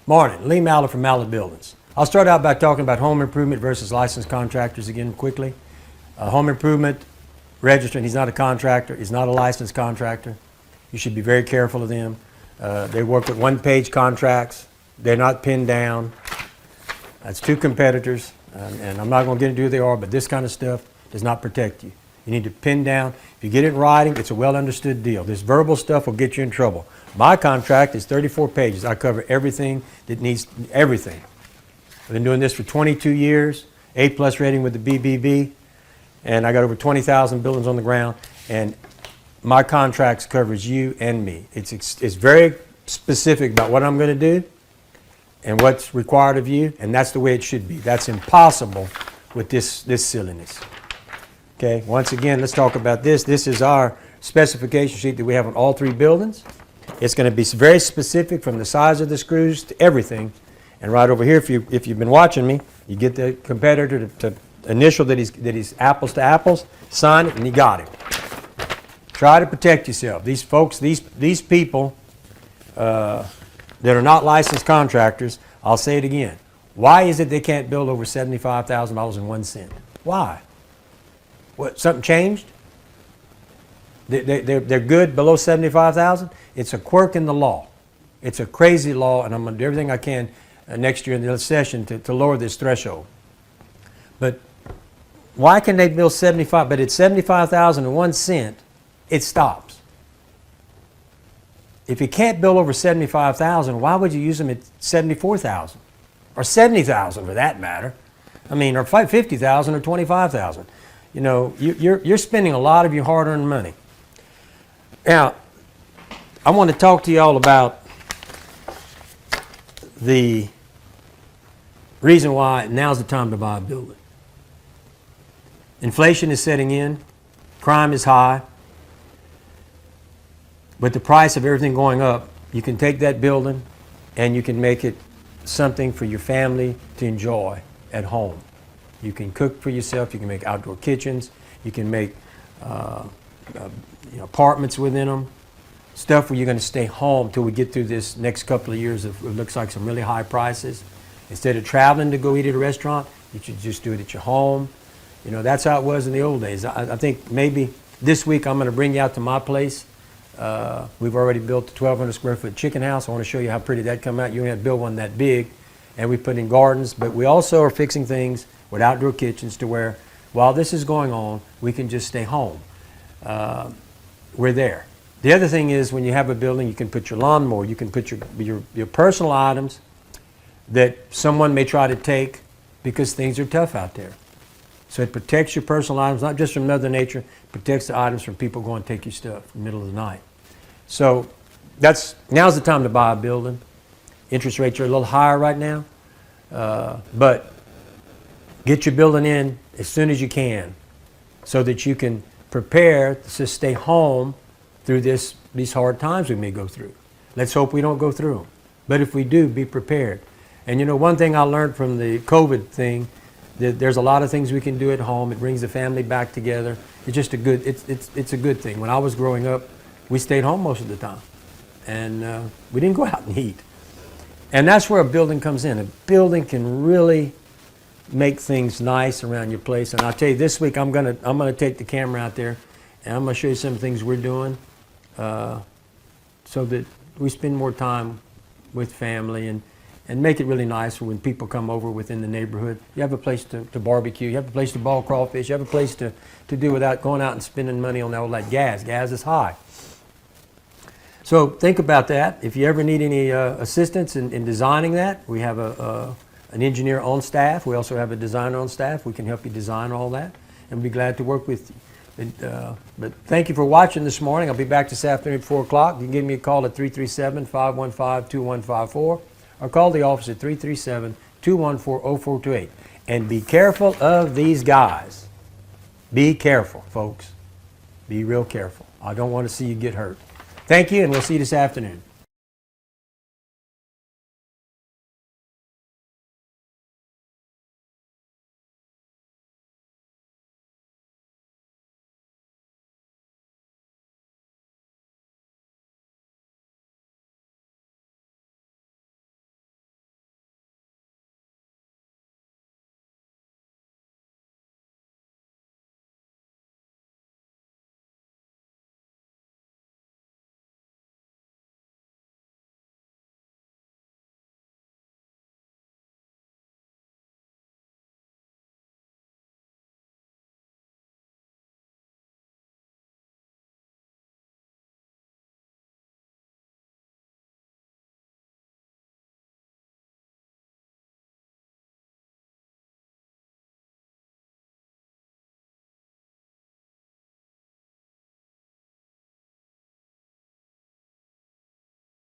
Morning, Lee Mallett from Mallett Buildings. I'll start out by talking about home improvement versus licensed contractors again quickly. Home improvement, registered, he's not a contractor, he's not a licensed contractor. You should be very careful of them. They work with one-page contracts. They're not pinned down. That's two competitors, and I'm not going to get into who they are, but this kind of stuff does not protect you. You need to pin down. If you get it in writing, it's a well-understood deal. This verbal stuff will get you in trouble. My contract is 34 pages. I cover everything that needs everything. I've been doing this for 22 years, A+ rating with the BBB, and I got over 20,000 buildings on the ground, and my contracts covers you and me. It's very specific about what I'm going to do and what's required of you, and that's the way it should be. That's impossible with this silliness. Okay, once again, let's talk about this. This is our specification sheet that we have on all three buildings. It's going to be very specific from the size of the screws to everything. And right over here, if you've been watching me, you get the competitor to initial that he's apples to apples, sign it, and you got him. Try to protect yourself. These folks, these people that are not licensed contractors, I'll say it again. Why is it they can't build over $75,000 in 1 cent? Why? What, something changed? They're good below $75,000? It's a quirk in the law. It's a crazy law, and I'm going to do everything I can next year in the session to lower this threshold. But why can they build 75? But at 75,000 in 1 cent, it stops. If you can't build over 75,000, why would you use them at 74,000 or 70,000 for that matter? I mean, or 50,000 or 25,000. You know, you're spending a lot of your hard-earned money. Now, I want to talk to you all about the reason why now's the time to buy a building. Inflation is setting in, crime is high, with the price of everything going up, you can take that building and you can make it something for your family to enjoy at home. You can cook for yourself, you can make outdoor kitchens, you can make apartments within them, stuff where you're going to stay home till we get through this next couple of years of what looks like some really high prices. Instead of traveling to go eat at a restaurant, you should just do it at your home. You know, that's how it was in the old days. I think maybe this week I'm going to bring you out to my place. We've already built a 1,200 square foot chicken house. I want to show you how pretty that come out. You only have to build one that big. And we put in gardens, but we also are fixing things with outdoor kitchens to where while this is going on, we can just stay home. We're there. The other thing is when you have a building, you can put your lawnmower, you can put your personal items that someone may try to take because things are tough out there. So it protects your personal items, not just from Mother Nature, it protects the items from people going to take your stuff in the middle of the night. So now's the time to buy a building. Interest rates are a little higher right now, but get your building in as soon as you can so that you can prepare to stay home through these hard times we may go through. Let's hope we don't go through them. But if we do, be prepared. And you know, one thing I learned from the COVID thing, that there's a lot of things we can do at home. It brings the family back together. It's just it's a good thing. When I was growing up, we stayed home most of the time. And we didn't go out and eat. And that's where a building comes in. A building can really make things nice around your place. And I'll tell you, this week I'm gonna take the camera out there and I'm gonna show you some things we're doing so that we spend more time with family and make it really nice for when people come over within the neighborhood. You have a place to barbecue, you have a place to ball crawfish, you have a place to do without going out and spending money on all that gas. Gas is high. So think about that. If you ever need any assistance in designing that, we have an engineer on staff. We also have a designer on staff. We can help you design all that, and we'll be glad to work with you. But thank you for watching this morning. I'll be back this afternoon at 4 o'clock. You can give me a call at 337-515-2154 or call the office at 337-214-0428. And be careful of these guys. Be careful, folks. Be real careful. I don't want to see you get hurt. Thank you, and we'll see you this afternoon.